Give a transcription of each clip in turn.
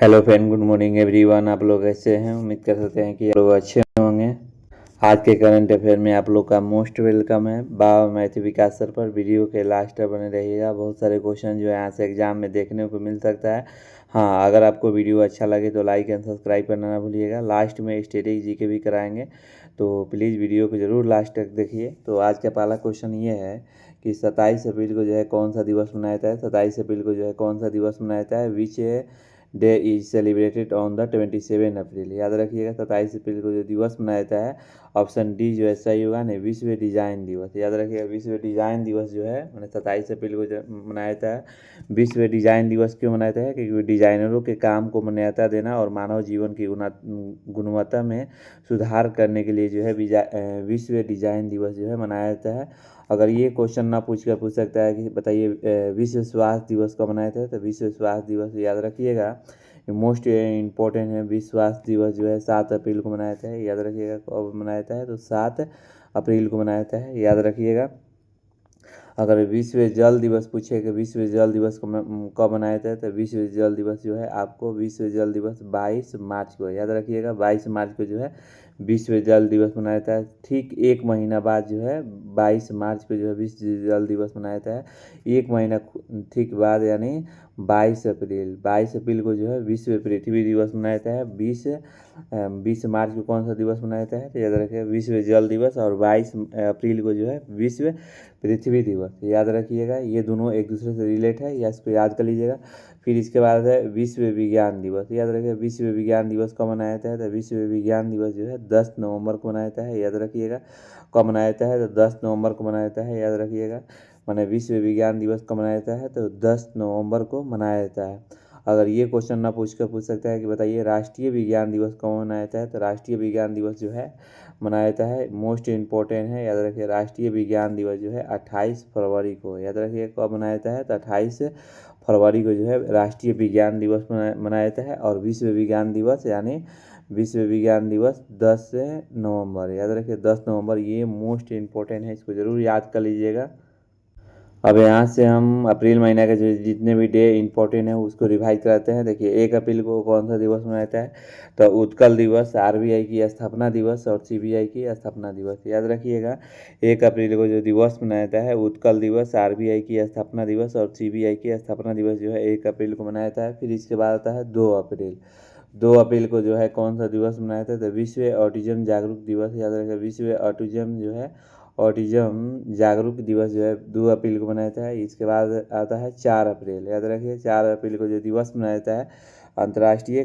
Hello friend, good morning everyone. आप लोग कैसे हैं? उम्मीद कर सकते हैं कि आप लोग अच्छे होंगे। आज के करंट अफेयर में आप लोग का मोस्ट वेलकम है। बाबा मैथ विकास सर पर वीडियो के लास्ट तक बने रहिएगा। बहुत सारे क्वेश्चन जो है यहाँ से एग्जाम में देखने को मिल सकता है। हाँ, अगर आपको वीडियो अच्छा लगे तो लाइक एंड सब्सक्राइब करना ना भूलिएगा। लास्ट में स्टैटिक जीके भी कराएंगे, तो प्लीज़ वीडियो को ज़रूर लास्ट तक देखिए। तो आज का पहला क्वेश्चन ये है कि 27 अप्रैल को जो है कौन सा दिवस मनाया जाता है। 27 अप्रैल को जो है कौन सा दिवस मनाया जाता है? Which day is celebrated on the 27 अप्रैल। याद रखिएगा 27 अप्रैल को जो दिवस मनाया जाता है, ऑप्शन डी जो है सही होगा नहीं, विश्व डिजाइन दिवस। याद रखिएगा विश्व डिजाइन दिवस जो है मैंने 27 अप्रैल को मनाया जाता है। विश्व डिजाइन दिवस क्यों मनाया जाता है? क्योंकि डिजाइनरों के काम को मान्यता देना और मानव जीवन की गुणवत्ता में सुधार करने के लिए जो है विश्व डिजाइन दिवस जो है मनाया जाता है। अगर ये क्वेश्चन ना पूछ सकता है कि बताइए विश्व स्वास्थ्य दिवस कब मनाया था, तो विश्व स्वास्थ्य दिवस याद रखिएगा मोस्ट इम्पोर्टेंट है। विश्व स्वास्थ्य दिवस जो है 7 अप्रैल को मनाया जाता है। याद रखिएगा कब मनाया जाता है, तो 7 अप्रैल को मनाया जाता है। याद रखिएगा। अगर विश्व जल दिवस पूछे कि विश्व जल दिवस कब मनाया जाता है, तो विश्व जल दिवस जो है आपको विश्व जल दिवस 22 मार्च को, याद रखिएगा 22 मार्च को जो है विश्व जल दिवस मनाया जाता है। ठीक एक महीना बाद जो है 22 मार्च को जो है विश्व जल दिवस मनाया जाता है। एक महीना ठीक बाद यानी 22 अप्रैल को जो है विश्व पृथ्वी दिवस मनाया जाता है। 20 मार्च को कौन सा दिवस मनाया जाता है, तो याद रखिएगा विश्व जल दिवस, और 22 अप्रैल को जो है विश्व पृथ्वी दिवस। याद रखिएगा ये दोनों एक दूसरे से रिलेट है, या इसको याद कर लीजिएगा। फिर इसके बाद है विश्व विज्ञान दिवस। याद रखिएगा विश्व विज्ञान दिवस कब मनाया जाता है, तो विश्व विज्ञान दिवस जो है 10 नवंबर को मनाया जाता है। याद रखिएगा कब मनाया जाता है, तो 10 नवंबर को मनाया जाता है। याद रखिएगा मैंने विश्व विज्ञान दिवस कब मनाया जाता है, तो 10 नवंबर को मनाया जाता है। अगर ये क्वेश्चन ना पूछ सकता है कि बताइए राष्ट्रीय विज्ञान दिवस कब मनाया जाता है, तो राष्ट्रीय विज्ञान दिवस जो है मनाया जाता है, मोस्ट इम्पोर्टेंट है। याद रखिए राष्ट्रीय विज्ञान दिवस जो है 28 फरवरी को। याद रखिए कब मनाया जाता है, तो 28 फरवरी को जो है राष्ट्रीय विज्ञान दिवस मनाया जाता है। और विश्व विज्ञान दिवस यानी विश्व विज्ञान दिवस 10 नवंबर। याद रखिए 10 नवंबर, ये मोस्ट इम्पोर्टेंट है, इसको ज़रूर याद कर लीजिएगा। अब यहाँ से हम अप्रैल महीने के जो जितने भी डे इंपॉर्टेंट है उसको रिवाइज कराते हैं। देखिए 1 अप्रैल को कौन सा दिवस मनाया जाता है, तो उत्कल दिवस, आरबीआई की स्थापना दिवस और सीबीआई की स्थापना दिवस। याद रखिएगा 1 अप्रैल को जो दिवस मनाया जाता है, उत्कल दिवस, आरबीआई की स्थापना दिवस और सीबीआई की स्थापना दिवस जो है 1 अप्रैल को मनाया जाता है। फिर इसके बाद आता है 2 अप्रैल। 2 अप्रैल को जो है कौन सा दिवस मनाया जाता है, तो विश्व ऑटिज्म जागरूक दिवस। याद रखिएगा विश्व ऑटिज्म जो है ऑटिज्म जागरूक दिवस जो है 2 अप्रैल को मनाया जाता है। इसके बाद आता है 4 अप्रैल। याद रखिए 4 अप्रैल को जो दिवस मनाया जाता है, अंतर्राष्ट्रीय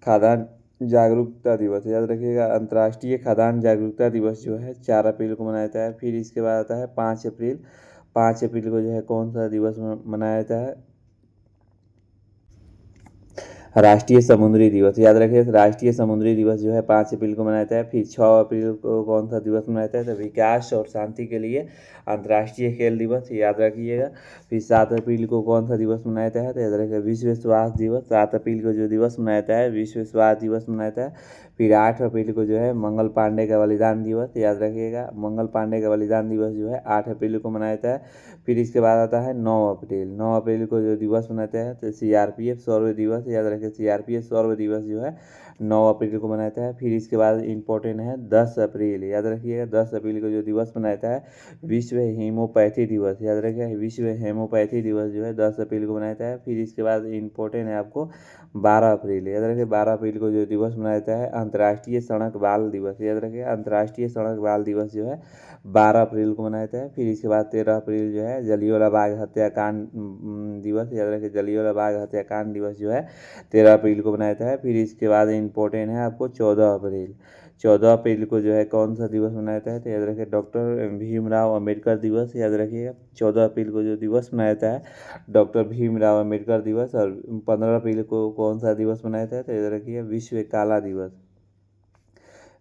खाद्यान्न जागरूकता दिवस। याद रखिएगा अंतर्राष्ट्रीय खाद्यान्न जागरूकता दिवस जो है 4 अप्रैल को मनाया जाता है। फिर इसके बाद आता है 5 अप्रैल। 5 अप्रैल को जो है कौन सा दिवस मनाया जाता है, राष्ट्रीय समुद्री दिवस। याद रखिए राष्ट्रीय समुद्री दिवस जो है 5 अप्रैल को मनाया जाता है। फिर 6 अप्रैल को कौन सा दिवस मनाया जाता है, तो विकास और शांति के लिए अंतर्राष्ट्रीय खेल दिवस। याद रखिएगा। फिर 7 अप्रैल को कौन सा दिवस मनाया जाता है, तो याद रखिएगा विश्व स्वास्थ्य दिवस। 7 अप्रैल को जो दिवस मनाया जाता है विश्व स्वास्थ्य दिवस मनाया जाता है। फिर 8 अप्रैल को जो है मंगल पांडे का बलिदान दिवस। याद रखिएगा मंगल पांडे का बलिदान दिवस जो है 8 अप्रैल को मनाया जाता है। फिर इसके बाद आता है 9 अप्रैल। 9 अप्रैल को जो दिवस मनाते हैं, तो सीआरपीएफ शौर्य दिवस। याद रखिए सीआरपीएफ शौर्य दिवस जो है 9 अप्रैल को मनाया जाता है। फिर इसके बाद इम्पोर्टेंट है 10 अप्रैल। याद रखिएगा 10 अप्रैल को जो दिवस मनाया जाता है, विश्व हेमोपैथी दिवस। याद रखिएगा विश्व हेमोपैथी दिवस जो है 10 अप्रैल को मनाया जाता है। फिर इसके बाद इम्पोर्टेंट है आपको 12 अप्रैल। याद रखिए 12 अप्रैल को जो दिवस मनाया जाता है, अंतर्राष्ट्रीय सड़क बाल दिवस। याद रखिए अंतर्राष्ट्रीय सड़क बाल दिवस जो है 12 अप्रैल को मनाया जाता है। फिर इसके बाद 13 अप्रैल जो है जलियांवाला बाग हत्याकांड दिवस। याद रखिए जलियांवाला बाग हत्याकांड दिवस जो है 13 अप्रैल को मनाया जाता है। फिर इसके बाद इम्पोर्टेंट है आपको 14 अप्रैल। 14 अप्रैल को जो है कौन सा दिवस मनाया जाता है, तो याद रखिए डॉक्टर भीमराव अम्बेडकर दिवस। याद रखिएगा 14 अप्रैल को जो दिवस मनाया जाता है, डॉक्टर भीमराव अम्बेडकर दिवस। और 15 अप्रैल को कौन सा दिवस मनाया जाता है, तो याद रखिए विश्व काला दिवस।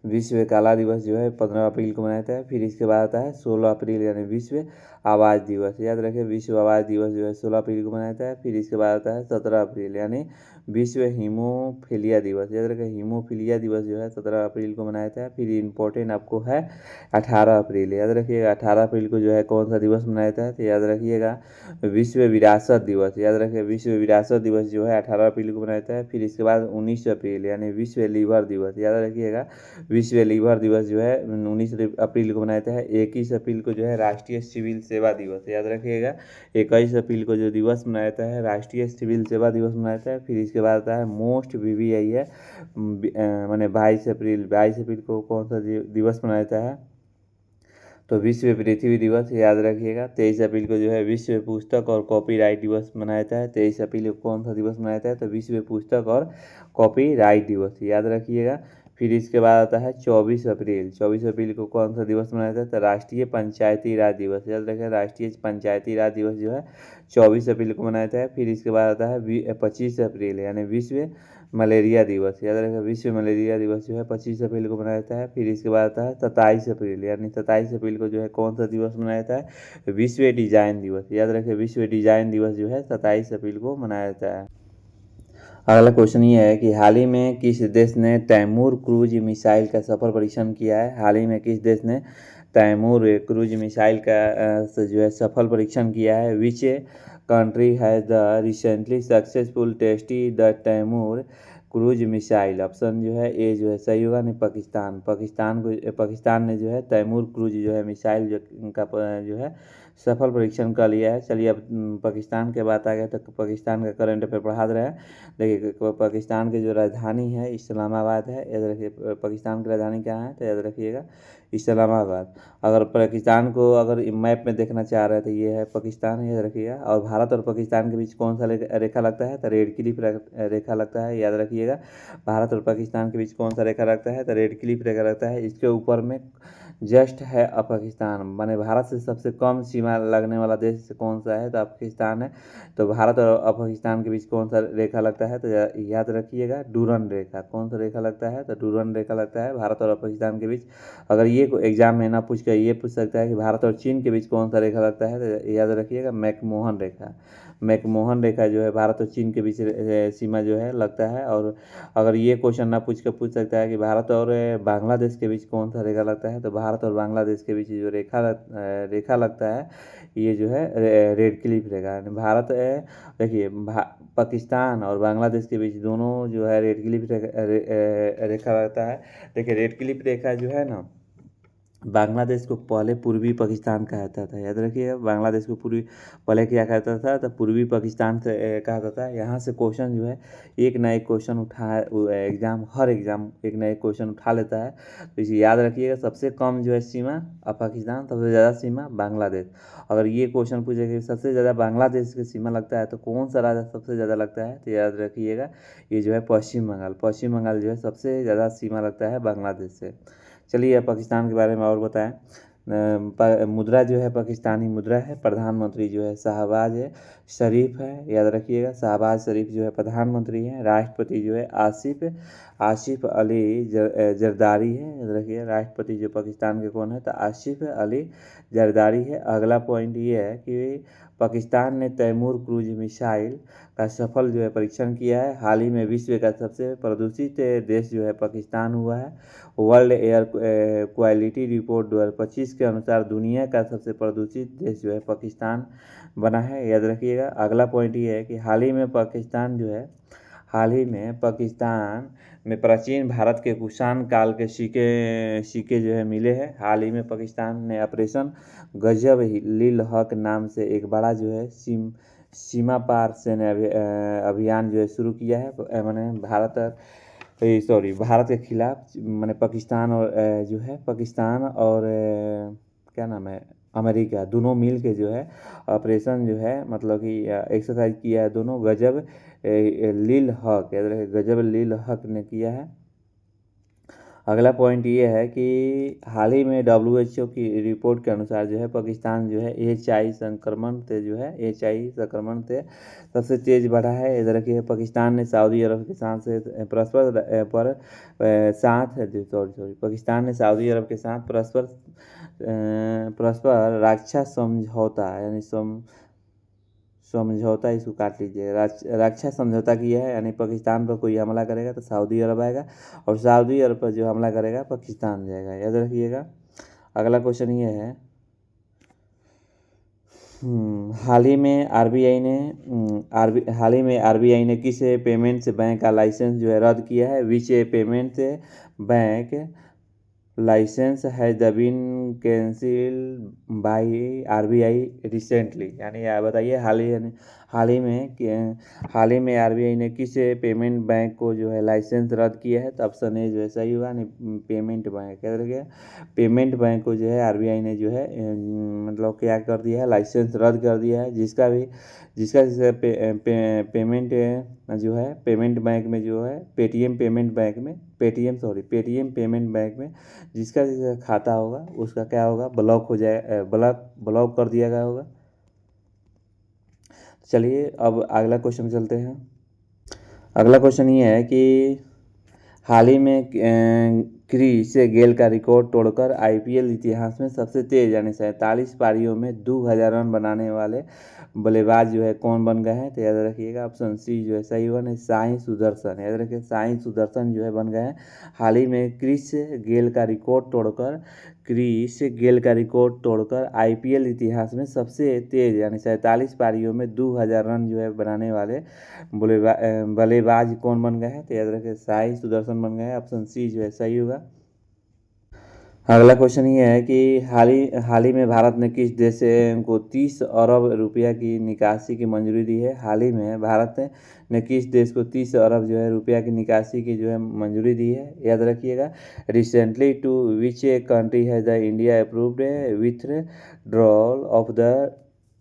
विश्व काला दिवस जो है 15 अप्रैल को मनाया जाता है। फिर इसके बाद आता है 16 अप्रैल यानी विश्व आवाज़ दिवस। याद रखें विश्व आवाज़ दिवस जो है 16 अप्रैल को मनाया जाता है। फिर इसके बाद आता है 17 अप्रैल यानी विश्व हीमोफीलिया दिवस। याद रखें हीमोफीलिया दिवस जो है 17 अप्रैल को मनाया जाता है। फिर इम्पोर्टेंट आपको है 18 अप्रैल। याद रखिएगा 18 अप्रैल को जो है कौन सा दिवस मनाया जाता है, तो याद रखिएगा विश्व विरासत दिवस। याद रखें विश्व विरासत दिवस जो है 18 अप्रैल को मनाया जाता है। फिर इसके बाद 19 अप्रैल यानी विश्व लीवर दिवस। याद रखिएगा विश्व लीवर दिवस जो है 19 अप्रैल को मनाया जाता है। 21 अप्रैल को जो है राष्ट्रीय सिविल सेवा दिवस। याद रखिएगा 21 अप्रैल को जो दिवस मनाया जाता है राष्ट्रीय सिविल सेवा दिवस मनाया जाता है। फिर इसके बाद आता है मोस्ट VVI है मैंने 22 अप्रैल को कौन सा दिवस मनाया जाता है, तो विश्व पृथ्वी दिवस। याद रखिएगा 23 अप्रैल को जो है विश्व पुस्तक और कॉपीराइट दिवस मनाया जाता है। 23 अप्रैल को कौन सा दिवस मनाया जाता है, तो विश्व पुस्तक और कॉपीराइट दिवस। याद रखिएगा फिर इसके बाद आता है 24 अप्रैल। 24 अप्रैल को कौन सा दिवस मनाया जाता है, तो राष्ट्रीय पंचायती राज दिवस। याद रखिए राष्ट्रीय पंचायती राज दिवस जो है 24 अप्रैल को मनाया जाता है। फिर इसके बाद आता है 25 अप्रैल यानी विश्व मलेरिया दिवस। याद रखें विश्व मलेरिया दिवस जो है 25 अप्रैल को मनाया जाता है। फिर इसके बाद आता है 27 अप्रैल यानी 27 अप्रैल को जो है कौन सा दिवस मनाया जाता है, विश्व डिजाइन दिवस। याद रखें विश्व डिजाइन दिवस जो है 27 अप्रैल को मनाया जाता है। अगला क्वेश्चन ये है कि हाल ही में किस देश ने तैमूर क्रूज मिसाइल का सफल परीक्षण किया है। हाल ही में किस देश ने तैमूर क्रूज मिसाइल का जो है सफल परीक्षण किया है। Which country has the recently successful tested the Taimur cruise missile. Option जो है ए जो है सही होगा, नहीं पाकिस्तान ने जो है तैमूर क्रूज जो है मिसाइल जो है सफल परीक्षण कर लिया है। चलिए अब पाकिस्तान के बात आ गया तो पाकिस्तान का करंट अफेयर पढ़ा रहे हैं। देखिए पाकिस्तान की जो राजधानी है इस्लामाबाद है। याद रखिए पाकिस्तान की राजधानी क्या है, तो याद रखिएगा इस्लामाबाद। अगर पाकिस्तान को अगर मैप में देखना चाह रहे हैं तो ये है पाकिस्तान, याद रखिएगा। और भारत और पाकिस्तान के बीच कौन सा रेखा लगता है, तो रेड क्लिफ रेखा लगता है। याद रखिएगा भारत और पाकिस्तान के बीच कौन सा रेखा लगता है, तो रेड क्लिफ रेखा लगता है। इसके ऊपर में जस्ट है पाकिस्तान, माने भारत से सबसे कम सीमा लगने वाला देश कौन सा है, तो पाकिस्तान है। तो भारत और पाकिस्तान के बीच कौन सा रेखा लगता है, तो याद रखिएगा डूरन रेखा। कौन सा रेखा लगता है, तो डूरन रेखा लगता है भारत और पाकिस्तान के बीच। अगर ये एग्जाम में ना पूछ कर ये पूछ सकता है कि भारत और चीन के बीच कौन सा रेखा लगता है, तो याद रखिएगा मैकमोहन रेखा। मैकमोहन रेखा जो है भारत और चीन के बीच सीमा जो है लगता है। और अगर ये क्वेश्चन ना पूछ सकता है कि भारत और बांग्लादेश के बीच कौन सा रेखा लगता है, तो भारत और बांग्लादेश के बीच जो रेखा लगता है ये जो है रेड क्लिफ रेखा। भारत देखिए पाकिस्तान और बांग्लादेश के बीच दोनों जो है रेड क्लिफ रेखा लगता है। देखिए रेड क्लिफ रेखा जो है ना बांग्लादेश को पहले पूर्वी पाकिस्तान कहता था। याद रखिएगा बांग्लादेश को पहले क्या कहता था, तो पूर्वी पाकिस्तान से कहता था। यहाँ से क्वेश्चन जो है एक ना एक क्वेश्चन हर एग्जाम एक ना एक क्वेश्चन उठा लेता है। तो इसे याद रखिएगा सबसे कम जो है सीमा पाकिस्तान, सबसे ज़्यादा सीमा बांग्लादेश। अगर ये क्वेश्चन पूछेगा सबसे ज़्यादा बांग्लादेश की सीमा लगता है तो कौन सा राज्य सबसे ज़्यादा लगता है, तो याद रखिएगा ये जो है पश्चिम बंगाल जो है सबसे ज़्यादा सीमा लगता है बांग्लादेश से। चलिए पाकिस्तान के बारे में और बताएं। मुद्रा जो है पाकिस्तानी मुद्रा है। प्रधानमंत्री जो है शहबाज शरीफ है। याद रखिएगा शहबाज शरीफ जो है प्रधानमंत्री हैं। राष्ट्रपति जो है आसिफ अली जरदारी है। याद रखिए राष्ट्रपति जो पाकिस्तान के कौन है, तो आसिफ अली जरदारी है। अगला पॉइंट ये है कि पाकिस्तान ने तैमूर क्रूज मिसाइल का सफल जो है परीक्षण किया है। हाल ही में विश्व का सबसे प्रदूषित देश जो है पाकिस्तान हुआ है। वर्ल्ड एयर क्वालिटी रिपोर्ट 2025 के अनुसार दुनिया का सबसे प्रदूषित देश जो है पाकिस्तान बना है। याद रखिएगा अगला पॉइंट ये है कि हाल ही में पाकिस्तान में प्राचीन भारत के कुषाण काल के सिक्के जो है मिले हैं। हाल ही में पाकिस्तान ने ऑपरेशन गजब लिल हक नाम से एक बड़ा जो है सीमा पार सैन्य अभियान जो है शुरू किया है। मैंने भारत के खिलाफ मैंने पाकिस्तान और क्या नाम है अमेरिका दोनों मिल के जो है ऑपरेशन जो है मतलब कि एक्सरसाइज किया है। दोनों गजब लिल हक, याद रखिए गजब लिल हक ने किया है। अगला पॉइंट ये है कि हाल ही में WHO की रिपोर्ट के अनुसार जो है पाकिस्तान जो है HI संक्रमण से सबसे तेज़ बढ़ा है। इधर के पाकिस्तान ने सऊदी अरब के साथ से पाकिस्तान ने सऊदी अरब के साथ परस्पर रक्षा समझौता यानी समझौता, इसको काट लीजिए, रक्षा समझौता किया है। यानी पाकिस्तान पर कोई हमला करेगा तो सऊदी अरब आएगा और सऊदी अरब पर जो हमला करेगा पाकिस्तान जाएगा, याद रखिएगा। अगला क्वेश्चन ये है, हाल ही में आरबीआई ने किस पेमेंट्स बैंक का लाइसेंस जो है रद्द किया है। Which payments bank licence has been cancelled by RBI recently. यानी बताइए हाल ही में आरबीआई ने किस पेमेंट बैंक को जो है लाइसेंस रद्द किया है। तो ऑप्शन ए जो है सही होगा, नहीं पेमेंट बैंक क्या कर गया, पेमेंट बैंक को जो है आरबीआई ने जो है मतलब क्या कर दिया है, लाइसेंस रद्द कर दिया है। जिसका पेमेंट जो है पेमेंट बैंक में जो है पेटीएम पेमेंट बैंक में जिसका खाता होगा उसका क्या होगा, ब्लॉक हो जाए, ब्लॉक कर दिया गया होगा। चलिए अब अगला क्वेश्चन चलते हैं। अगला क्वेश्चन ये है कि हाल ही में क्रिस गेल का रिकॉर्ड तोड़कर आईपीएल इतिहास में सबसे तेज यानी 47 पारियों में 2000 रन बनाने वाले बल्लेबाज जो है कौन बन गए हैं। तो याद रखिएगा ऑप्शन सी जो है सही होगा, नहीं साई सुदर्शन, याद रखिए साई सुदर्शन जो है बन गए हैं। हाल ही में क्रिस गेल का रिकॉर्ड तोड़कर आईपीएल इतिहास में सबसे तेज यानी 47 पारियों में 2000 रन जो है बनाने वाले बल्लेबाज कौन बन गए हैं। तो याद रखिए साई सुदर्शन बन गए हैं, ऑप्शन सी जो है सही होगा। अगला क्वेश्चन ये है कि हाल ही में भारत ने किस देश को 30 अरब रुपया की निकासी की मंजूरी दी है। हाल ही में भारत ने किस देश को 30 अरब जो है रुपया की निकासी की जो है मंजूरी दी है, याद रखिएगा। Recently to which country has the India approved withdrawal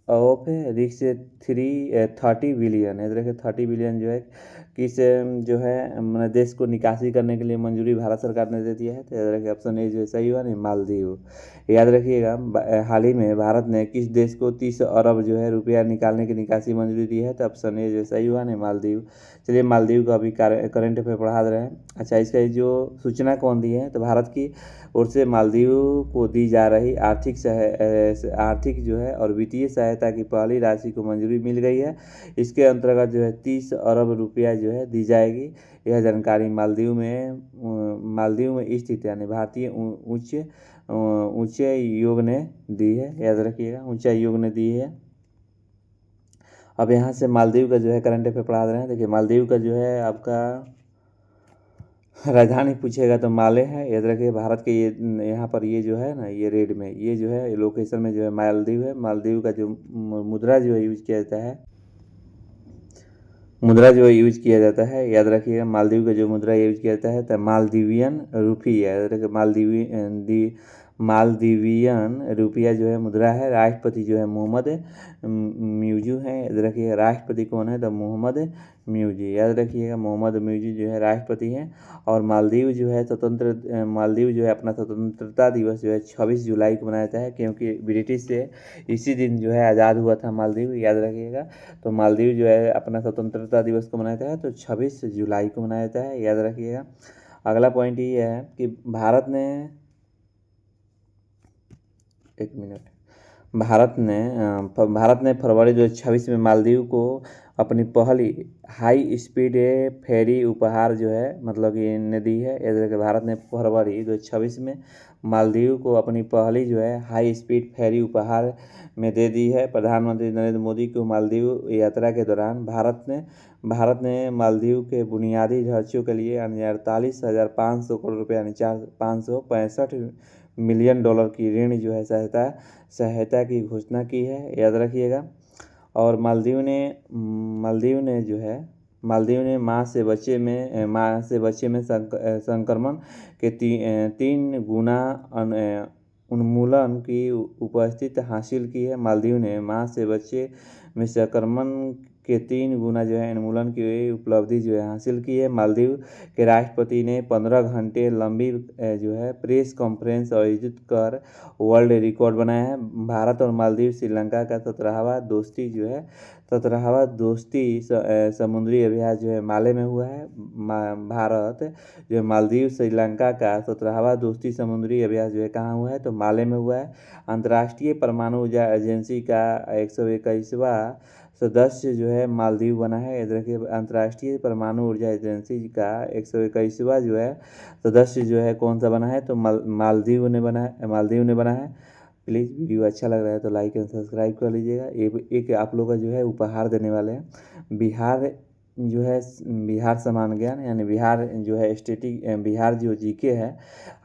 of रिक्स 30 बिलियन, याद रखिए 30 बिलियन जो है किस जो है देश को निकासी करने के लिए मंजूरी भारत सरकार ने दे दिया है। तो याद रखिए ऑप्शन ए जो है सही हुआ, नहीं मालदीव। याद रखिएगा हाल ही में भारत ने किस देश को 30 अरब जो है रुपया निकालने की निकासी मंजूरी दी है। तो ऑप्शन ए जो है सही हुआ, नहीं मालदीव। चलिए मालदीव का अभी करंट अफेयर पढ़ा दे रहे हैं। अच्छा, इसका जो सूचना कौन दी है, तो भारत की ओर से मालदीव को दी जा रही आर्थिक जो है और वित्तीय सहायता की पहली राशि को मंजूरी मिल गई है। इसके अंतर्गत जो है 30 अरब रुपया जो है दी जाएगी। यह जानकारी मालदीव में स्थित यानी भारतीय उच्च आयोग ने दी है, याद रखिएगा उच्च आयोग ने दी है। अब यहाँ से मालदीव का जो है करंट अफेयर पढ़ा दे रहे हैं। देखिए मालदीव का जो है आपका राजधानी पूछेगा तो माले है, याद रखिए। भारत के ये यहाँ पर ये जो है ना, ये रेड में ये जो है लोकेशन में जो है मालदीव है। मालदीव का जो मुद्रा जो है यूज किया जाता है, याद रखिएगा। मालदीव का जो मुद्रा यूज किया जाता है तो मालदीवियन रूपी है, याद रखिए मालदीवियन रुपया जो है मुद्रा है। राष्ट्रपति जो है मोहम्मद म्यूजू है, याद रखिए। राष्ट्रपति कौन है, तो मोहम्मद म्यूजी, याद रखिएगा मोहम्मद म्यूजी जो है राष्ट्रपति हैं। और मालदीव जो है अपना स्वतंत्रता दिवस जो है 26 जुलाई को मनाया जाता है, क्योंकि ब्रिटिश से इसी दिन जो है आज़ाद हुआ था मालदीव, याद रखिएगा। तो मालदीव जो है अपना स्वतंत्रता दिवस को मनाया जाता है तो 26 जुलाई को मनाया जाता है, याद रखिएगा। अगला पॉइंट ये है कि भारत ने फरवरी 2026 में मालदीव को अपनी पहली हाई स्पीड फेरी उपहार जो है मतलब कि ने दी है, याद रखिए। भारत ने फरवरी 2026 में मालदीव को अपनी पहली जो है हाई स्पीड फेरी उपहार में दे दी है। प्रधानमंत्री नरेंद्र मोदी को मालदीव यात्रा के दौरान भारत ने मालदीव के बुनियादी ढांचों के लिए 48,500 करोड़ रुपये यानी 565 मिलियन डॉलर की ऋण जो है सहायता की घोषणा की है, याद रखिएगा। और मालदीव ने माँ से बच्चे में संक्रमण के 3 गुना उन्मूलन की उपस्थिति हासिल की है। मालदीव ने माँ से बच्चे में संक्रमण के 3 गुना जो है उन्मूलन की उपलब्धि जो है हासिल की है। मालदीव के राष्ट्रपति ने 15 घंटे लंबी जो है प्रेस कॉन्फ्रेंस आयोजित कर वर्ल्ड रिकॉर्ड बनाया है। भारत और मालदीव श्रीलंका का 17वां दोस्ती समुद्री अभ्यास जो है माले में हुआ है। भारत जो है मालदीव श्रीलंका का 17वां दोस्ती समुद्री अभ्यास जो है कहाँ हुआ है, तो माले में हुआ है। अंतर्राष्ट्रीय परमाणु ऊर्जा एजेंसी का 121वां सदस्य जो है मालदीव बना है। याद रखिए, अंतर्राष्ट्रीय परमाणु ऊर्जा एजेंसी का 121वां जो है सदस्य जो है कौन सा बना है, तो मालदीव ने बना है। प्लीज़ वीडियो अच्छा लग रहा है तो लाइक एंड सब्सक्राइब कर लीजिएगा। एक आप लोग का जो है उपहार देने वाले हैं। बिहार समान ज्ञान यानी बिहार जो है बिहार जो जीके है,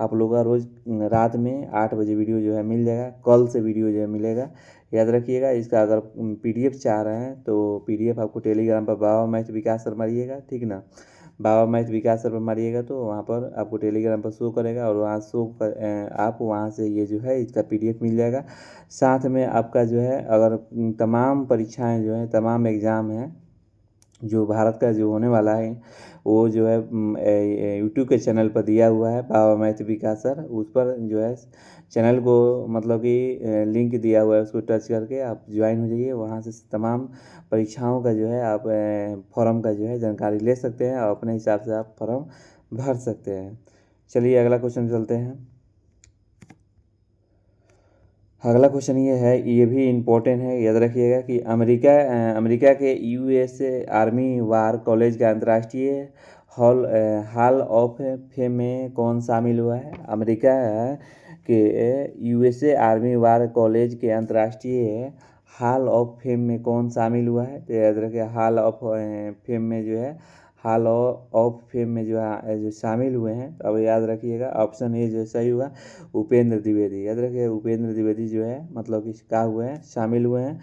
आप लोग का रोज़ रात में 8 बजे वीडियो जो है मिल जाएगा। कल से वीडियो जो है मिलेगा, याद रखिएगा। इसका अगर PDF चाह रहे हैं तो PDF आपको टेलीग्राम पर बाबा मैथ विकास सर मारिएगा, ठीक ना। बाबा मैथ विकास सर पर मारिएगा तो वहाँ पर आपको टेलीग्राम पर शो करेगा, और वहाँ आप वहाँ से ये जो है इसका PDF मिल जाएगा। साथ में आपका जो है अगर तमाम परीक्षाएं जो है, तमाम एग्ज़ाम हैं जो भारत का जो होने वाला है, वो जो है यूट्यूब के चैनल पर दिया हुआ है बाबा मैथ विकास सर। उस पर जो है चैनल को मतलब कि लिंक दिया हुआ है, उसको टच करके आप ज्वाइन हो जाइए। वहाँ से तमाम परीक्षाओं का जो है आप फॉर्म का जो है जानकारी ले सकते हैं और अपने हिसाब से आप फॉर्म भर सकते हैं। चलिए अगला क्वेश्चन चलते हैं। अगला क्वेश्चन ये भी इम्पोर्टेंट है, याद रखिएगा कि अमेरिका के USA आर्मी वार कॉलेज का अंतर्राष्ट्रीय हॉल ऑफ फेम में कौन शामिल हुआ है। अमेरिका के USA आर्मी वार कॉलेज के अंतर्राष्ट्रीय हॉल ऑफ फेम में कौन शामिल हुआ है, तो याद रखिए हॉल ऑफ फेम में जो है हॉल ऑफ फेम में जो शामिल हुए हैं, तो अब याद रखिएगा ऑप्शन ए जो सही हुआ उपेंद्र द्विवेदी। याद रखिए उपेंद्र द्विवेदी जो है मतलब कि क्या हुए हैं, शामिल हुए हैं।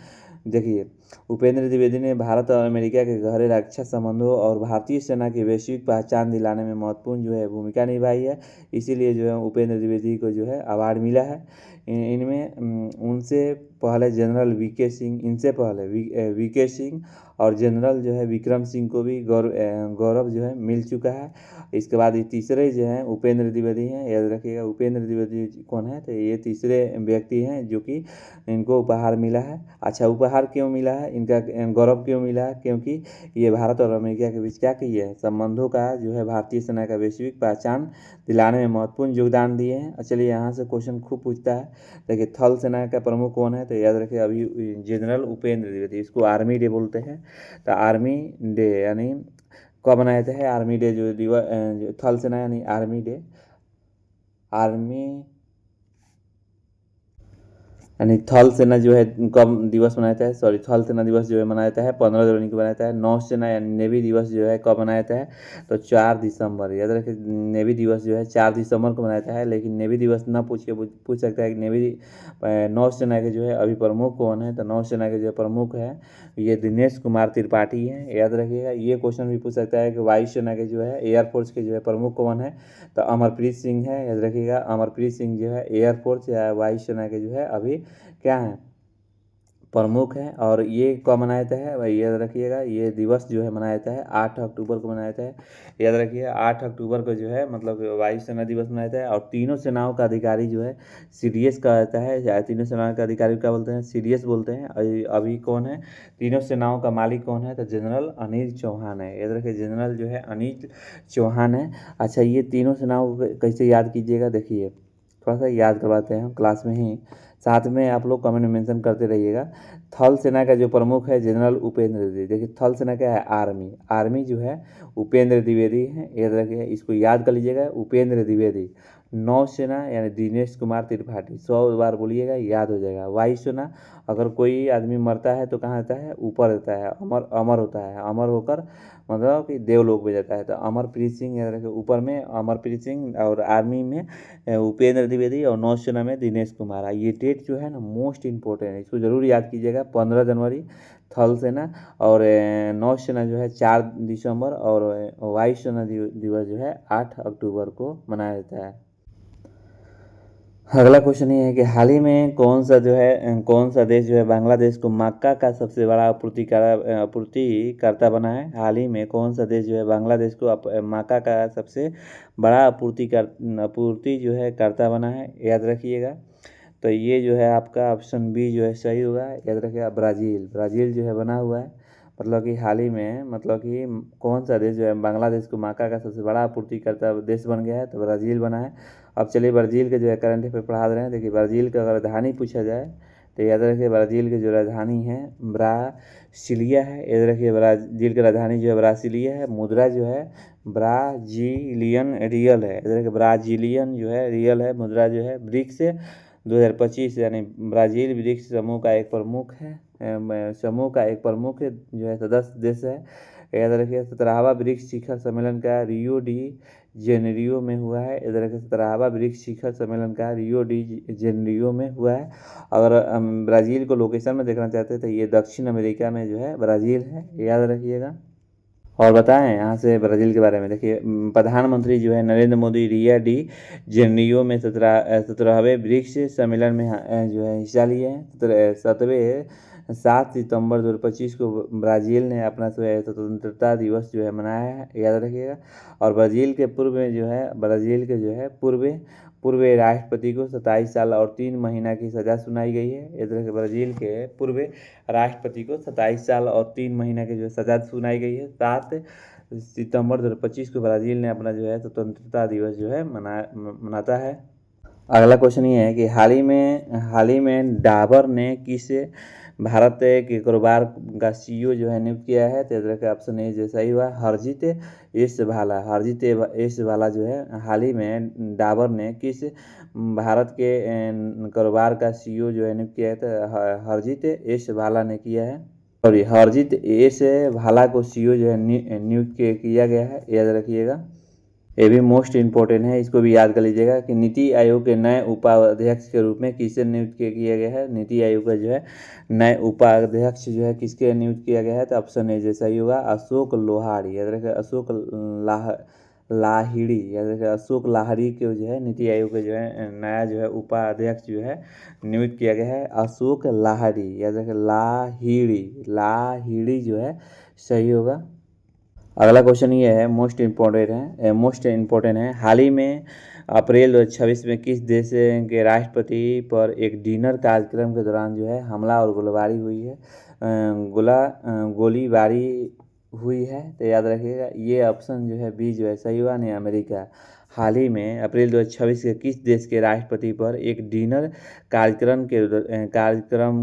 देखिए उपेंद्र द्विवेदी ने भारत और अमेरिका के गहरे रक्षा संबंधों और भारतीय सेना की वैश्विक पहचान दिलाने में महत्वपूर्ण जो है भूमिका निभाई है। इसीलिए जो है उपेंद्र द्विवेदी को जो है अवार्ड मिला है। इनमें उनसे पहले जनरल VK सिंह, इनसे पहले VK सिंह और जनरल जो है विक्रम सिंह को भी गौरव जो है मिल चुका है। इसके बाद ये तीसरे जो हैं उपेंद्र द्विवेदी हैं। याद रखिएगा उपेंद्र द्विवेदी कौन है, तो ये तीसरे व्यक्ति हैं जो कि इनको उपहार मिला है। अच्छा, उपहार क्यों मिला है, इनका गौरव क्यों मिला है, क्योंकि ये भारत और अमेरिका के बीच क्या किए हैं, संबंधों का जो है भारतीय सेना का वैश्विक पहचान दिलाने में महत्वपूर्ण योगदान दिए हैं। चलिए यहाँ से क्वेश्चन खूब पूछता है। देखिए थल सेना का प्रमुख कौन है, तो याद रखिए अभी जनरल उपेंद्र द्विवेदी, इसको आर्मी डे बोलते हैं। तो आर्मी डे यानी कब मनाया जाता है, आर्मी डे जो दिवस थल सेना यानी आर्मी डे, आर्मी यानी थल सेना जो है कब दिवस मनाया जाता है, सॉरी थल सेना दिवस जो है मनाया जाता है 15 जनवरी को मनाया जाता है। नौसेना यानी नेवी दिवस जो है कब मनाया जाता है, तो 4 दिसंबर। याद रखिए नेवी दिवस जो है 4 दिसंबर को मनाया जाता है। लेकिन नेवी दिवस ना पूछ सकता है कि नेवी नौसेना के जो है अभी प्रमुख कौन है, तो नौसेना के जो प्रमुख है ये दिनेश कुमार त्रिपाठी हैं। याद रखिएगा ये क्वेश्चन भी पूछ सकता है कि वायुसेना के जो है एयरफोर्स के जो है प्रमुख कौन है, तो अमरप्रीत सिंह है। याद रखिएगा अमरप्रीत सिंह जो है एयरफोर्स या वायुसेना के जो है अभी क्या है, प्रमुख है। और ये कब मनाया जाता है भाई, याद रखिएगा ये दिवस जो है मनाया जाता है 8 अक्टूबर को मनाया जाता है। याद रखिए 8 अक्टूबर को जो है मतलब वायुसेना दिवस मनाया जाता है। और तीनों सेनाओं का अधिकारी जो है CDS कहा जाता है, या तीनों सेनाओं का अधिकारी क्या बोलते हैं, CDS बोलते हैं। अभी कौन है तीनों सेनाओं का मालिक कौन है, तो जनरल अनिल चौहान है। याद रखिए जनरल जो है अनिल चौहान है। अच्छा, ये तीनों सेनाओं को कैसे याद कीजिएगा, देखिए थोड़ा सा याद करवाते हैं हम क्लास में ही, साथ में आप लोग कमेंट में मेंशन करते रहिएगा। थल सेना का जो प्रमुख है जनरल उपेंद्र द्विवेदी। देखिए थल सेना क्या है, आर्मी जो है उपेंद्र द्विवेदी है। याद रखिए इसको याद कर लीजिएगा उपेंद्र द्विवेदी। नौसेना यानी दिनेश कुमार त्रिपाठी, 100 बार बोलिएगा याद हो जाएगा। वायुसेना अगर कोई आदमी मरता है तो कहाँ रहता है, ऊपर रहता है, अमर होता है, अमर होकर मतलब कि देवलोक में जाता है। तो अमरप्रीत सिंह याद रखिए ऊपर में अमरप्रीत सिंह, और आर्मी में उपेंद्र द्विवेदी, और नौसेना में दिनेश कुमार। ये डेट जो है ना मोस्ट इम्पोर्टेंट है, इसको ज़रूर याद कीजिएगा। 15 जनवरी थल सेना, और नौसेना जो है 4 दिसंबर, और वायुसेना दिवस जो है 8 अक्टूबर को मनाया जाता है। अगला क्वेश्चन ये है कि हाल ही में कौन सा देश जो है बांग्लादेश को मक्का का सबसे बड़ा आपूर्तिकर्ता बना है। हाल ही में कौन सा देश जो है बांग्लादेश को मक्का का सबसे बड़ा आपूर्ति जो है कर्ता बना है, याद रखिएगा। तो ये जो है आपका ऑप्शन बी जो है सही होगा, याद रखिएगा। ब्राज़ील जो है बना हुआ है। मतलब कि हाल ही में कौन सा देश जो है बांग्लादेश को मक्का का सबसे बड़ा आपूर्तिकर्ता देश बन गया है, तो ब्राज़ील बना है। अब चलिए ब्राज़ील के जो है करंट अफेयर पढ़ा दे रहे हैं। देखिए ब्राज़ील का अगर राजधानी पूछा जाए तो याद रखिए ब्राज़ील की जो राजधानी है ब्रासिलिया है। याद रखिए ब्राज़ील की राजधानी जो है ब्रासिलिया है। मुद्रा जो है ब्राजीलियन रियल है। याद रखिए ब्राजीलियन जो है रियल है। मुद्रा जो है ब्रिक्स 2025 यानी ब्राज़ील ब्रिक्स समूह का एक प्रमुख जो है सदस्य देश है। याद रखिए 17वां ब्रिक्स शिखर सम्मेलन का रियो डी जेनेरियो में हुआ है। याद रखिए 17वां ब्रिक्स शिखर सम्मेलन का रियो डी जेनेरियो में हुआ है। अगर ब्राज़ील को लोकेशन में देखना चाहते हैं तो ये दक्षिण अमेरिका में जो है ब्राज़ील है, याद रखिएगा। और बताएं यहाँ से ब्राज़ील के बारे में। देखिए प्रधानमंत्री जो है नरेंद्र मोदी रिया डी जेनेरियो में 17वें ब्रिक्स सम्मेलन में जो है हिस्सा लिए हैं। 7 सितंबर 2025 को ब्राज़ील ने अपना स्वतंत्रता दिवस जो है मनाया है, याद रखिएगा। और ब्राज़ील के पूर्व राष्ट्रपति को 27 साल और 3 महीना की सज़ा सुनाई गई है। याद रखिए ब्राज़ील के पूर्व राष्ट्रपति को 27 साल और 3 महीना की जो सज़ा सुनाई गई है। 7 सितंबर 2025 को ब्राज़ील ने अपना जो है स्वतंत्रता दिवस जो है मनाता है। अगला क्वेश्चन ये है कि हाल ही में डाबर ने किस भारत के कारोबार का सीईओ जो है नियुक्त किया है, तो याद ऑप्शन ए जो सही हुआ हरजीत एस भाला जो है हाल ही में डाबर ने किस भारत के कारोबार का सीईओ जो है नियुक्त किया है, तो हरजीत एस भाला ने किया है। सॉरी हरजीत एस भाला को सीईओ जो है नियुक्त किया गया है, याद रखिएगा। ये भी मोस्ट इम्पोर्टेंट है, इसको भी याद कर लीजिएगा कि नीति आयोग के नए उपाध्यक्ष के रूप में किसे नियुक्त किया गया है। नीति आयोग का जो है नए उपाध्यक्ष जो है किसके नियुक्त किया गया है, तो ऑप्शन ए जैसा ही होगा अशोक लोहाड़ी। याद रखिए लाहिड़ी याद रखिए अशोक लाहिड़ी को जो है नीति आयोग के जो है नया जो है उपाध्यक्ष जो है नियुक्त किया गया है, अशोक लाहिड़ी। याद रखिए लाहिड़ी जो है सही होगा। अगला क्वेश्चन ये है मोस्ट इम्पोर्टेंट है। हाल ही में अप्रैल 2026 में किस देश के राष्ट्रपति पर एक डिनर कार्यक्रम के दौरान जो है हमला और गोलीबारी हुई है, तो याद रखिएगा ये ऑप्शन जो है बी जो है सही हुआ, नहीं अमेरिका। हाल ही में अप्रैल 2026 के किस देश के राष्ट्रपति पर एक डिनर कार्यक्रम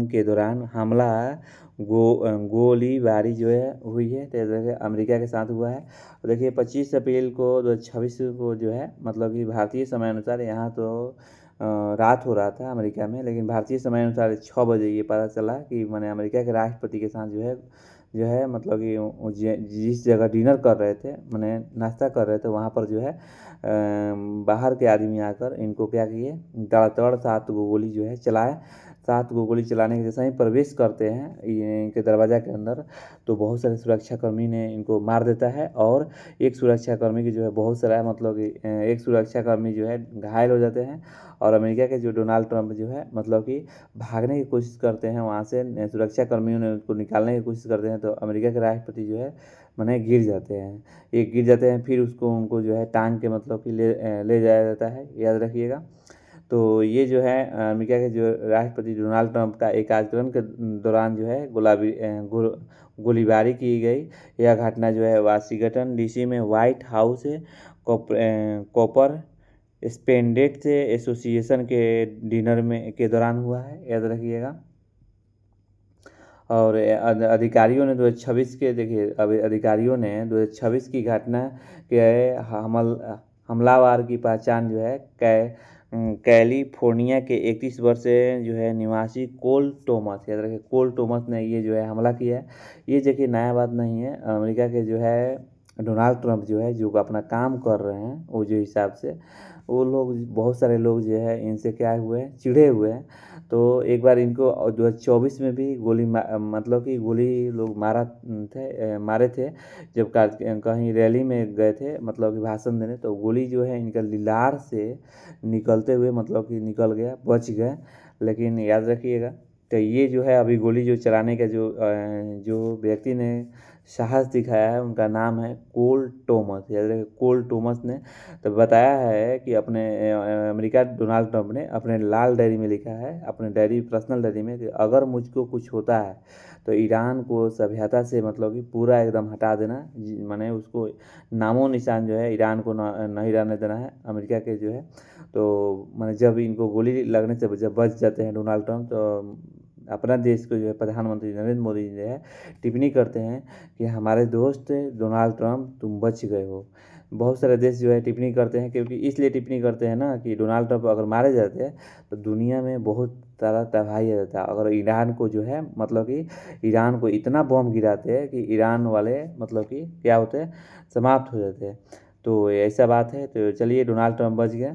के दौरान हमला गोलीबारी जो है हुई है, तो देखिए अमेरिका के साथ हुआ है। देखिए 25 अप्रैल को 2026 को जो है मतलब कि भारतीय समय अनुसार यहाँ तो रात हो रहा था अमेरिका में, लेकिन भारतीय समय अनुसार 6 बजे ये पता चला कि मैंने अमेरिका के राष्ट्रपति के साथ जो है मतलब कि जिस जगह डिनर कर रहे थे मैंने नाश्ता कर रहे थे वहाँ पर जो है बाहर के आदमी आकर इनको क्या किए तड़ 7 गोली जो है चलाए। 7 गोली चलाने के जैसा ही प्रवेश करते हैं इनके दरवाज़ा के अंदर, तो बहुत सारे सुरक्षाकर्मी ने इनको मार देता है और एक सुरक्षाकर्मी की जो है बहुत सारा मतलब कि एक सुरक्षाकर्मी जो है घायल हो जाते हैं। और अमेरिका के जो डोनाल्ड ट्रंप जो है मतलब कि भागने की कोशिश करते हैं वहाँ से, सुरक्षाकर्मियों ने उसको निकालने की कोशिश करते हैं, तो अमेरिका के राष्ट्रपति जो है माने गिर जाते हैं। फिर उनको जो है टांग के मतलब कि ले जाया जाता है, याद रखिएगा। तो ये जो है अमेरिका के जो राष्ट्रपति डोनाल्ड ट्रंप का एक कार्यक्रम के दौरान जो है गोलीबारी की गई। यह घटना जो है वाशिंगटन डीसी में white house copper spended association के डिनर में के दौरान हुआ है, याद रखिएगा। और अधिकारियों ने 2026 के देखिए अब अधिकारियों ने 2026 की घटना के हमलावर की पहचान जो है कैलिफोर्निया के 31 वर्ष जो है निवासी कोल टॉमस, याद रखिए कोल टॉमस ने ये जो है हमला किया है। ये देखिए नया बात नहीं है, अमेरिका के जो है डोनाल्ड ट्रंप जो है जो अपना काम कर रहे हैं वो जो हिसाब से वो लोग बहुत सारे लोग जो है इनसे क्या हुए हैं चिढ़े हुए हैं। तो एक बार इनको 2024 में भी मतलब कि गोली लोग मारे थे जब कहीं रैली में गए थे, मतलब कि भाषण देने, तो गोली जो है इनका लीलार से निकलते हुए मतलब कि निकल गया, बच गए। लेकिन याद रखिएगा, तो ये जो है अभी गोली जो चलाने का जो व्यक्ति ने साहस दिखाया है, उनका नाम है कोल टॉमस। याद रखिए, कोल टॉमस ने तो बताया है कि अमेरिका डोनाल्ड ट्रंप ने अपने लाल डायरी में लिखा है, अपने डायरी, पर्सनल डायरी में, कि अगर मुझको कुछ होता है तो ईरान को सभ्यता से मतलब कि पूरा एकदम हटा देना, माने उसको नामो निशान जो है ईरान को नहीं रहने देना है अमेरिका के जो है। तो मैंने जब इनको गोली लगने से जब बच जाते हैं डोनाल्ड ट्रंप, तो अपना देश को जो है प्रधानमंत्री नरेंद्र मोदी जी जो है टिप्पणी करते हैं कि हमारे दोस्त डोनाल्ड ट्रंप तुम बच गए हो। बहुत सारे देश जो है टिप्पणी करते हैं, क्योंकि इसलिए टिप्पणी करते हैं ना कि डोनाल्ड ट्रंप अगर मारे जाते हैं तो दुनिया में बहुत सारा तबाही आ जाता है। अगर ईरान को जो है मतलब कि ईरान को इतना बम गिराते हैं कि ईरान वाले मतलब कि क्या होते हैं, समाप्त हो जाते हैं। तो ऐसा बात है। तो चलिए, डोनाल्ड ट्रंप बच गए।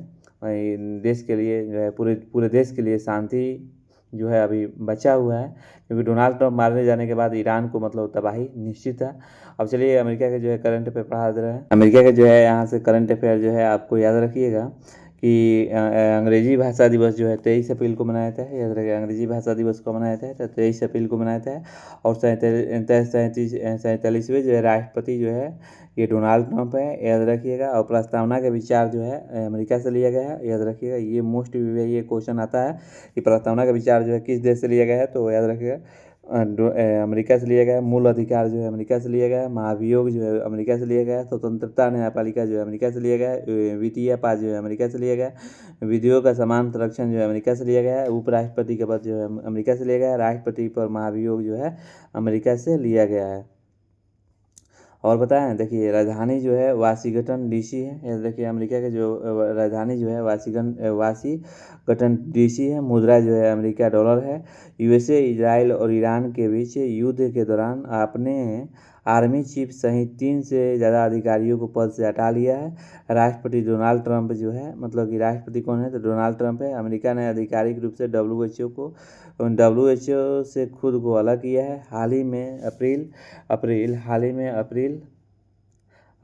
देश के लिए जो है, पूरे पूरे देश के लिए शांति जो है अभी बचा हुआ है, क्योंकि डोनाल्ड ट्रंप मारने जाने के बाद ईरान को मतलब तबाही निश्चित है। अब चलिए, अमेरिका के जो है करंट अफेयर पढ़ा दे रहे हैं। अमेरिका के जो है यहाँ से करंट अफेयर जो है आपको याद रखिएगा कि अंग्रेजी भाषा दिवस जो है 23 अप्रैल को मनाया जाता है। याद रखिए, अंग्रेजी भाषा दिवस को मनाया जाता है, तो 23 अप्रैल को मनाया जाता है। और 47वें जो है राष्ट्रपति जो है ये डोनाल्ड ट्रंप है, याद रखिएगा। और प्रस्तावना का विचार जो है अमेरिका से लिया गया है, याद रखिएगा। ये मोस्ट ये क्वेश्चन आता है कि प्रस्तावना का विचार जो है किस देश से लिया गया है, तो याद रखिएगा अमेरिका से लिया गया है। मूल अधिकार जो है अमेरिका से लिया गया है। महाभियोग जो है अमेरिका से लिया गया है। स्वतंत्रता न्यायपालिका जो है अमेरिका से लिया गया है। वित्तीय पास जो है अमेरिका से लिया गया है। विधियों का समान संरक्षण जो है अमेरिका से लिया गया है। उपराष्ट्रपति का पद जो है अमेरिका से लिया गया है। राष्ट्रपति पर महाभियोग जो है अमेरिका से लिया गया है। और बताएं, देखिए राजधानी जो है वाशिंगटन डीसी है। देखिए, अमेरिका के जो राजधानी जो है वाशिंगटन डीसी है। मुद्रा जो है अमेरिका डॉलर है। यूएसए इजराइल और ईरान के बीच युद्ध के दौरान अपने आर्मी चीफ सहित 3 से ज़्यादा अधिकारियों को पद से हटा लिया है। राष्ट्रपति डोनाल्ड ट्रंप जो है, मतलब कि राष्ट्रपति कौन है, तो डोनाल्ड ट्रंप है। अमेरिका ने आधिकारिक रूप से डब्ल्यूएचओ से खुद को अलग किया है। हाल ही में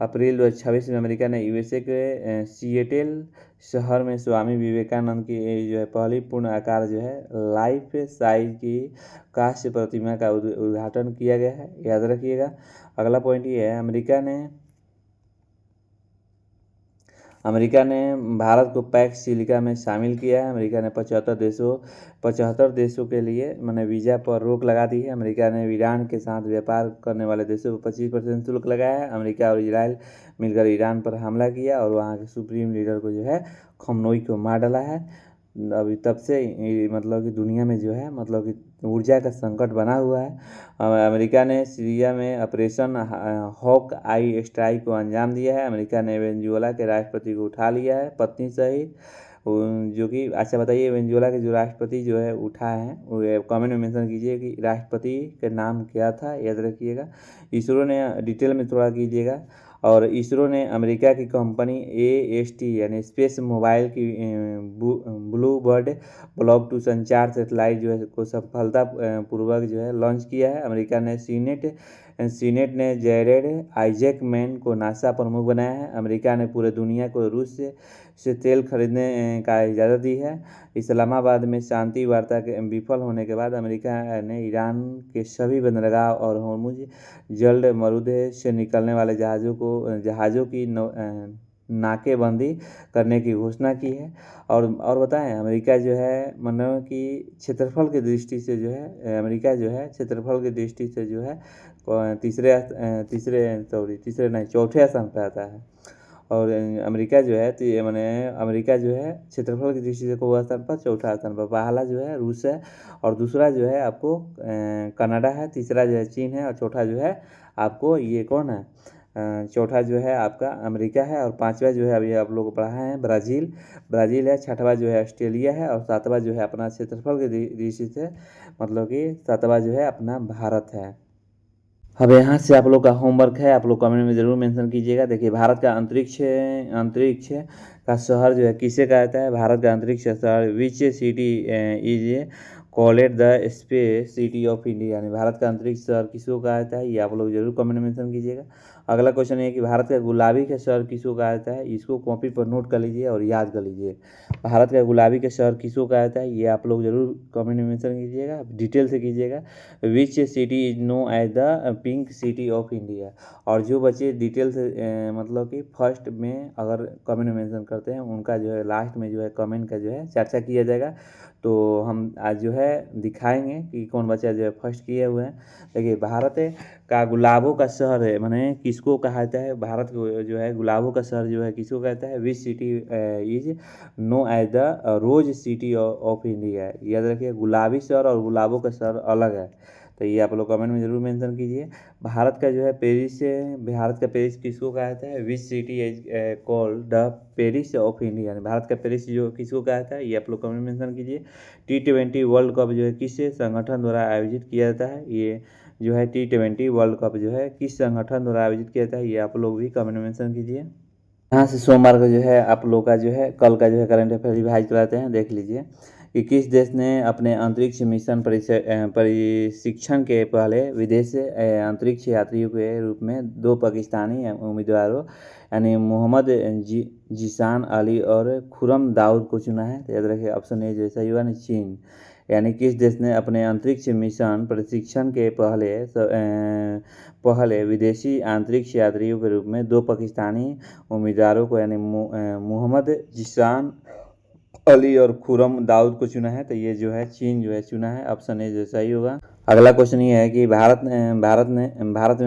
अप्रैल 2026 में अमेरिका ने यूएसए के सिएटल शहर में स्वामी विवेकानंद की जो है पहली पूर्ण आकार जो है लाइफ साइज की कांस्य प्रतिमा का उद्घाटन किया गया है, याद रखिएगा। अगला पॉइंट ये है, अमेरिका ने भारत को पैक्स सिलिका में शामिल किया है। अमेरिका ने 75 देशों के लिए मैंने वीज़ा पर रोक लगा दी है। अमेरिका ने ईरान के साथ व्यापार करने वाले देशों पर 25% शुल्क लगाया है। अमेरिका और इजराइल मिलकर ईरान पर हमला किया और वहाँ के सुप्रीम लीडर को जो है खमनोई को मार डाला है। अभी तब से मतलब कि दुनिया में जो है मतलब कि ऊर्जा का संकट बना हुआ है। अमेरिका ने सीरिया में ऑपरेशन हॉक आई स्ट्राइक को अंजाम दिया है। अमेरिका ने वेनेजुएला के राष्ट्रपति को उठा लिया है, पत्नी सहित, जो कि अच्छा बताइए, वेनेजुएला के जो राष्ट्रपति जो है उठाए हैं, वो कमेंट में मेंशन कीजिए कि राष्ट्रपति का नाम क्या था, याद रखिएगा। इसरो ने डिटेल में थोड़ा कीजिएगा। और इसरो ने अमेरिका की कंपनी AST यानी स्पेस मोबाइल की ब्लू बर्ड ब्लॉक 2 संचार सेटेलाइट जो है को सफलता पूर्वक जो है लॉन्च किया है। अमेरिका ने सीनेट ने जैरेड आइजैकमैन को नासा प्रमुख बनाया है। अमेरिका ने पूरे दुनिया को रूस से तेल खरीदने का इजाज़त दी है। इस्लामाबाद में शांति वार्ता के विफल होने के बाद अमेरिका ने ईरान के सभी बंदरगाह और होर्मुज जल्द मरूद से निकलने वाले जहाज़ों की नाकेबंदी करने की घोषणा की है। और बताएं, अमेरिका जो है मतलब कि क्षेत्रफल की दृष्टि से जो है अमेरिका जो है क्षेत्रफल की दृष्टि से जो है चौथे स्थान पर आता है। और अमेरिका जो है अमेरिका जो है क्षेत्रफल की दृष्टि से को स्थान पर चौथा स्थान पर। पहला जो है रूस है, और दूसरा जो है आपको कनाडा है, तीसरा जो है चीन है, और चौथा जो है आपको ये कौन है, चौथा जो है आपका अमेरिका है, और पांचवा जो है अभी आप लोग को पढ़ा है ब्राज़ील है, छठवां जो है ऑस्ट्रेलिया है, और सातवां जो है अपना क्षेत्रफल की दृष्टि से मतलब कि सातवां जो है अपना भारत है। अब यहाँ से आप लोग का होमवर्क है, आप लोग कमेंट में ज़रूर मेंशन कीजिएगा। देखिए भारत का अंतरिक्ष का शहर जो है किसे कहता है? भारत का अंतरिक्ष शहर विच city is called the space city of India, यानी भारत का अंतरिक्ष शहर किसको कहता है? ये आप लोग जरूर कमेंट में मेंशन कीजिएगा। अगला क्वेश्चन ये है कि भारत का गुलाबी का शहर किसको कहता है? इसको कॉपी पर नोट कर लीजिए और याद कर लीजिए। भारत का गुलाबी का शहर किसको कहता है? ये आप लोग जरूर कमेंट में मेंशन कीजिएगा, डिटेल से कीजिएगा। Which city is known as the pink city of India. और जो बच्चे डिटेल से मतलब कि फर्स्ट में अगर कमेंट में मेंशन करते हैं उनका जो है लास्ट में जो है कमेंट का जो है चर्चा किया जाएगा। तो हम आज जो है दिखाएंगे कि कौन बच्चा जो है फर्स्ट किए हुए हैं। देखिए भारत का गुलाबों का शहर है, माने किसको कहा जाता है? भारत को जो है गुलाबों का शहर जो है किसको कहता है? Which city is known as the rose city of India. याद रखिए गुलाबी शहर और गुलाबों का शहर अलग है। तो ये आप लोग कमेंट में ज़रूर मेंशन कीजिए। भारत का जो है पेरिस है, भारत का पेरिस किसको कहता है? Which city is called the Paris of India, यानी भारत का पेरिस जो किसको कहता है? ये आप लोग कमेंट में मेंशन कीजिए। T20 वर्ल्ड कप जो है किस संगठन द्वारा आयोजित किया जाता है? ये जो है T20 वर्ल्ड कप जो है किस संगठन द्वारा आयोजित किया जाता है? ये आप लोग भी कमेंट में मेंशन कीजिए। यहाँ से सोमवार को जो है आप लोग का जो है कल का जो है करंट अफेयर रिवाइज कराते हैं, देख लीजिए कि किस देश ने अपने अंतरिक्ष मिशन प्रशिक्षण के पहले विदेश से अंतरिक्ष यात्रियों के रूप में 2 पाकिस्तानी उम्मीदवारों यानी मोहम्मद जीशान अली और खुर्रम दाऊद को चुना है? तो याद रखिए ऑप्शन ए जैसा ही हुआ, चीन। यानी किस देश ने अपने अंतरिक्ष मिशन प्रशिक्षण के पहले विदेशी अंतरिक्ष यात्रियों के रूप में 2 पाकिस्तानी उम्मीदवारों को यानी मोहम्मद जीशान अली और खुर्रम दाऊद को चुना है? तो ये जो है चीन जो है चुना है, ऑप्शन ए जो सही होगा। अगला क्वेश्चन ये है कि भारत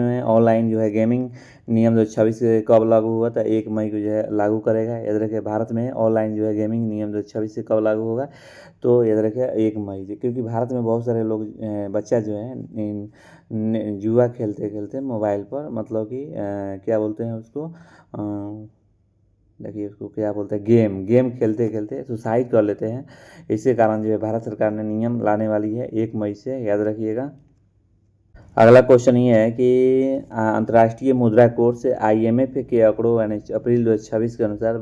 में ऑनलाइन जो है गेमिंग नियम 2026 से कब लागू हुआ? था 1 मई को जो है लागू करेगा। याद रखिए भारत में ऑनलाइन जो है गेमिंग नियम 2026 से कब लागू होगा? तो याद रखिए 1 मई से, क्योंकि भारत में बहुत सारे लोग बच्चा जो है जुआ खेलते खेलते मोबाइल पर, मतलब कि क्या बोलते हैं उसको, देखिए उसको क्या बोलते हैं, गेम खेलते खेलते सुसाइड कर लेते हैं। इसी कारण जो है भारत सरकार ने नियम लाने वाली है 1 मई से, याद रखिएगा। अगला क्वेश्चन ये है कि अंतर्राष्ट्रीय मुद्रा कोष से IMF के आंकड़ों यानी अप्रैल 2026 के अनुसार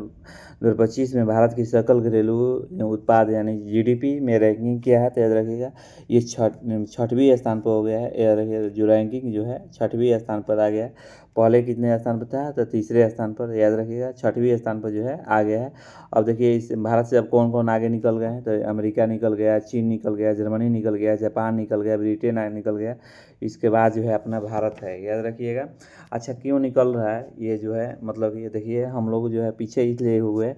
2025 में भारत की सकल घरेलू उत्पाद यानी GDP में रैंकिंग क्या है? तो याद रखिएगा ये छठवीं स्थान पर हो गया है। याद रखिएगा जो रैंकिंग जो है छठवीं स्थान पर आ गया है। पहले कितने स्थान पर था? तो तीसरे स्थान पर। याद रखिएगा छठवीं स्थान पर जो है आ गया है। अब देखिए इस भारत से अब कौन कौन आगे निकल गए हैं? तो अमेरिका निकल गया, चीन निकल गया, जर्मनी निकल गया, जापान निकल गया, ब्रिटेन निकल गया। इसके बाद जो है अपना भारत है, याद रखिएगा। अच्छा क्यों निकल रहा है ये जो है, मतलब ये देखिए हम लोग जो है पीछे इसलिए हुए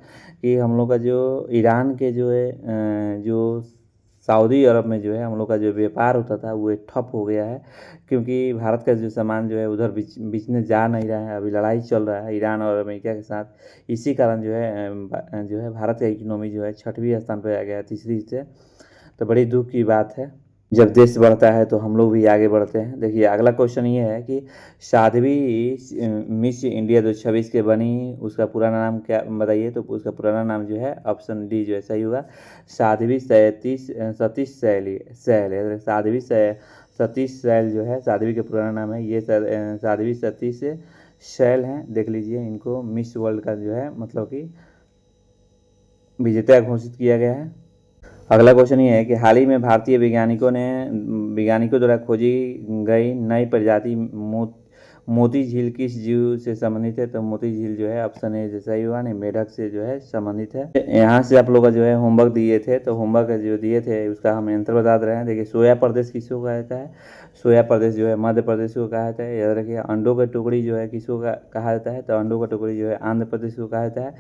कि हम लोग का जो ईरान के जो है जो सऊदी अरब में जो है हम लोग का जो व्यापार होता था वो ठप हो गया है, क्योंकि भारत का जो सामान जो है उधर बिजनेस जा नहीं रहा है। अभी लड़ाई चल रहा है ईरान और अमेरिका के साथ। इसी कारण जो है भारत का इकोनॉमी जो है छठवीं स्थान पर आ गया है तीसरी से। तो बड़ी दुख की बात है, जब देश बढ़ता है तो हम लोग भी आगे बढ़ते हैं। देखिए अगला क्वेश्चन ये है कि साध्वी मिस इंडिया 2026 के बनी, उसका पुराना नाम क्या बताइए? तो उसका पुराना नाम जो है ऑप्शन डी जो है सही होगा, साध्वी सतीश सतीश सैल जो है साध्वी का पुराना नाम है। ये साध्वी सतीश सैल हैं, देख लीजिए। इनको मिस वर्ल्ड का जो है मतलब कि विजेता घोषित किया गया है। अगला क्वेश्चन ये है कि हाल ही में भारतीय वैज्ञानिकों द्वारा खोजी गई नई प्रजाति मोती झील किस जीव से संबंधित है? तो मोती झील जो है ऑप्शन ए जैसा ही हुआ, नहीं मेढक से जो है संबंधित है। यहाँ से आप लोग का जो है होमवर्क दिए थे, तो होमवर्क जो दिए थे उसका हम आंसर बता रहे हैं। देखिए सोया प्रदेश किसको कहा जाता है? सोया प्रदेश जो है मध्य प्रदेश को कहा जाता है। याद रखिए अंडों का टुकड़ी जो है किसको कहा जाता है? तो अंडों का टुकड़ी जो है आंध्र प्रदेश को कहा जाता है।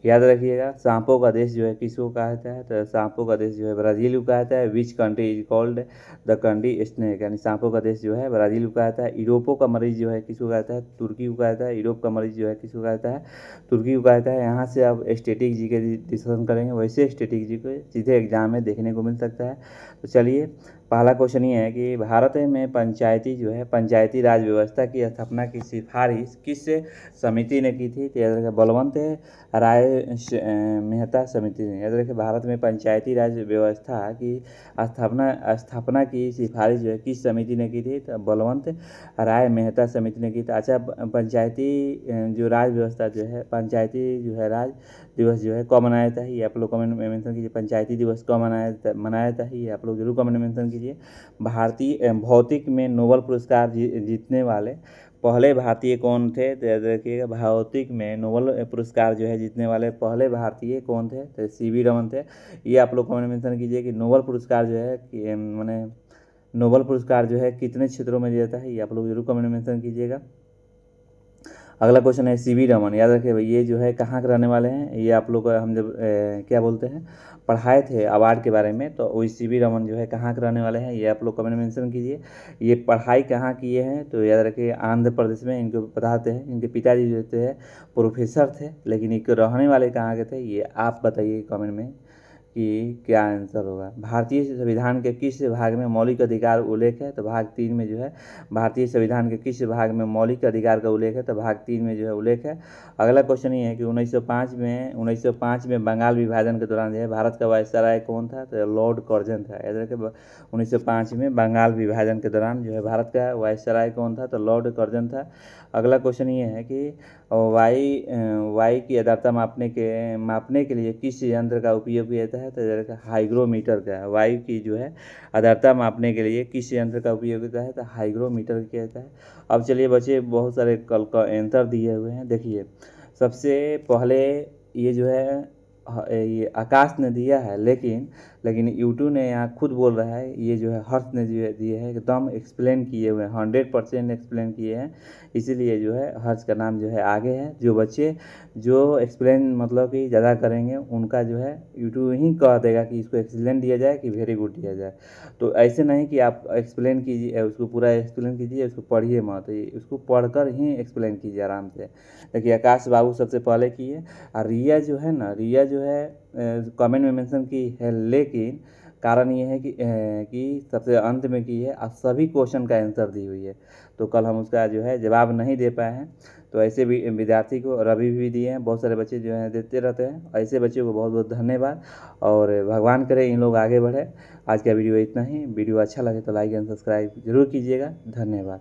याद रखिएगा सांपों का देश जो है किसको कहा जाता है? तो सांपों का देश जो है ब्राज़ील को कहा जाता है। Which country is called the country snake, यानी सांपों का देश जो है ब्राज़ील को कहा जाता है। यूरोपों का मरीज जो है किसको कहा जाता है? तुर्की को कहा जाता है। यूरोप का मरीज जो है किसको कहा जाता है? तुर्की को कहा जाता है। यहाँ से आप स्टैटिक जी के डिस्कशन करेंगे, वैसे स्टैटिक जी को सीधे एग्जाम में देखने को मिल सकता है। तो चलिए पहला क्वेश्चन ये है कि भारत में पंचायती राज व्यवस्था की स्थापना की सिफारिश किस समिति ने की थी? तो याद रखें बलवंत राय मेहता समिति ने। याद रखें भारत में पंचायती राज व्यवस्था की स्थापना की सिफारिश किस समिति ने की थी? तो बलवंत राय मेहता समिति ने की थी। अच्छा, पंचायती जो राज व्यवस्था पंचायती राज दिवस कब मनाया था? ये आप लोग कमेंट में मेंशन कीजिए। पंचायती दिवस कब मनाया था ये आप लोग जरूर कमेंट में मेंशन कीजिए। भारतीय भौतिक में नोबेल पुरस्कार जीतने वाले पहले भारतीय कौन थे? तो याद रखिएगा भौतिक में नोबेल पुरस्कार जीतने वाले पहले भारतीय कौन थे? तो CV रमन थे। ये आप लोग कमेंट में मेंशन कीजिए कि नोबेल पुरस्कार मैंने नोबेल पुरस्कार कितने क्षेत्रों में दिया जाता है? ये आप लोग जरूर कमेंट में मेंशन कीजिएगा। अगला क्वेश्चन है CV रमन। याद रखिए भाई ये कहाँ के रहने वाले हैं? ये आप लोग हम जब क्या बोलते हैं पढ़ाए थे अवार्ड के बारे में, तो वही CV रमन कहाँ के रहने वाले हैं? ये आप लोग कमेंट में मेंशन कीजिए। ये पढ़ाई कहाँ किए हैं? तो याद रखिए आंध्र प्रदेश में इनको बताते हैं। इनके पिताजी प्रोफेसर थे, लेकिन इनके रहने वाले कहाँ के थे? ये आप बताइए कमेंट में कि क्या आंसर होगा। भारतीय संविधान के किस भाग में मौलिक अधिकार उल्लेख है? तो भाग 3 में भारतीय संविधान के किस भाग में मौलिक अधिकार का उल्लेख है? तो भाग 3 में उल्लेख है। अगला क्वेश्चन ये है कि 1905 में बंगाल विभाजन के दौरान भारत का वायसराय कौन था? तो लॉर्ड कर्जन था। याद रखें 1905 में बंगाल विभाजन के दौरान भारत का वायसराय कौन था? तो लॉर्ड कर्जन था। अगला क्वेश्चन ये है कि वायु की आर्द्रता मापने के लिए किस यंत्र का उपयोग किया जाता है? तो हाइग्रोमीटर का। वायु की आर्द्रता मापने के लिए किस यंत्र का उपयोग होता है? तो हाइग्रोमीटर किया जाता है। अब चलिए बच्चे बहुत सारे कल का आंसर दिए हुए हैं। देखिए सबसे पहले ये ये आकाश ने दिया है, लेकिन यूट्यूब ने यहाँ खुद बोल रहा है ये हर्ष ने दिए है एकदम एक्सप्लेन किए हुए हैं, 100% एक्सप्लेन किए हैं। इसीलिए हर्ष का नाम आगे है। जो बच्चे एक्सप्लेन मतलब कि ज़्यादा करेंगे उनका यूट्यूब ही कह देगा कि इसको एक्सप्लेन दिया जाए कि वेरी गुड दिया जाए। तो ऐसे नहीं कि आप एक्सप्लेन कीजिए, उसको पूरा एक्सप्लेन कीजिए, उसको पढ़िए मत, उसको पढ़कर ही एक्सप्लेन कीजिए आराम से। देखिए आकाश बाबू सबसे पहले किए, और रिया रिया कमेंट में मेंशन की है, लेकिन कारण ये है कि सबसे अंत में की है और सभी क्वेश्चन का आंसर दी हुई है, तो कल हम उसका जवाब नहीं दे पाए हैं। तो ऐसे भी विद्यार्थी को रवि भी दिए हैं, बहुत सारे बच्चे देते रहते हैं। ऐसे बच्चों को बहुत बहुत धन्यवाद, और भगवान करे इन लोग आगे बढ़े। आज का वीडियो इतना ही। वीडियो अच्छा लगे तो लाइक एंड सब्सक्राइब जरूर कीजिएगा। धन्यवाद।